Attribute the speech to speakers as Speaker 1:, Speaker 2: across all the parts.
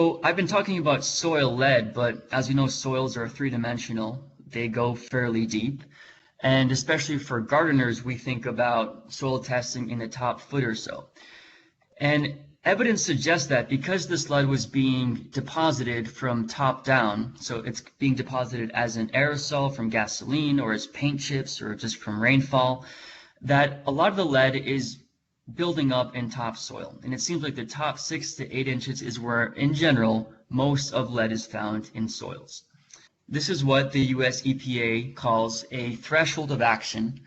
Speaker 1: So I've been talking about soil lead, but as you know, soils are three-dimensional. They go fairly deep. And especially for gardeners, we think about soil testing in the top foot or so. And evidence suggests that because this lead was being deposited from top down, so it's being deposited as an aerosol from gasoline or as paint chips or just from rainfall, that a lot of the lead is building up in topsoil. And it seems like the top 6 to 8 inches is where, in general, most of lead is found in soils. This is what the US EPA calls a threshold of action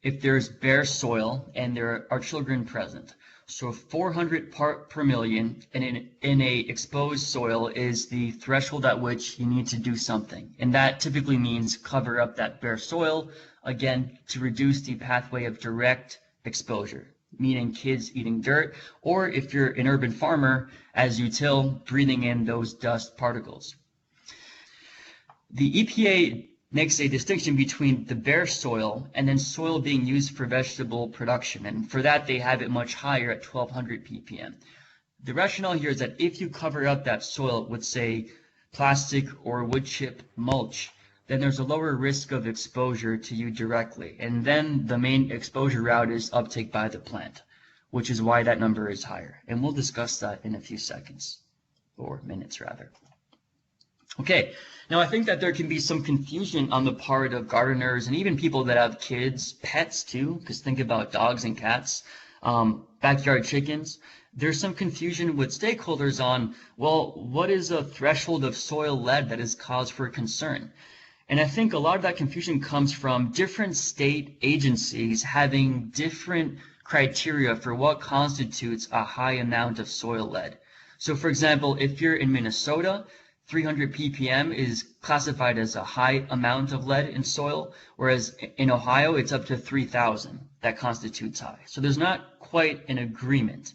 Speaker 1: if there's bare soil and there are children present. So 400 part per million in a exposed soil is the threshold at which you need to do something. And that typically means cover up that bare soil, again, to reduce the pathway of direct exposure, meaning kids eating dirt, or if you're an urban farmer, as you till, breathing in those dust particles. The EPA makes a distinction between the bare soil and then soil being used for vegetable production. And for that, they have it much higher at 1200 ppm. The rationale here is that if you cover up that soil with, say, plastic or wood chip mulch, then there's a lower risk of exposure to you directly. And then the main exposure route is uptake by the plant, which is why that number is higher. And we'll discuss that in a few seconds, or minutes rather. Okay, now I think that there can be some confusion on the part of gardeners and even people that have kids, pets too, because think about dogs and cats, backyard chickens. There's some confusion with stakeholders on, well, what is a threshold of soil lead that is cause for concern? And I think a lot of that confusion comes from different state agencies having different criteria for what constitutes a high amount of soil lead. So for example, if you're in Minnesota, 300 ppm is classified as a high amount of lead in soil, whereas in Ohio, it's up to 3,000 that constitutes high. So there's not quite an agreement.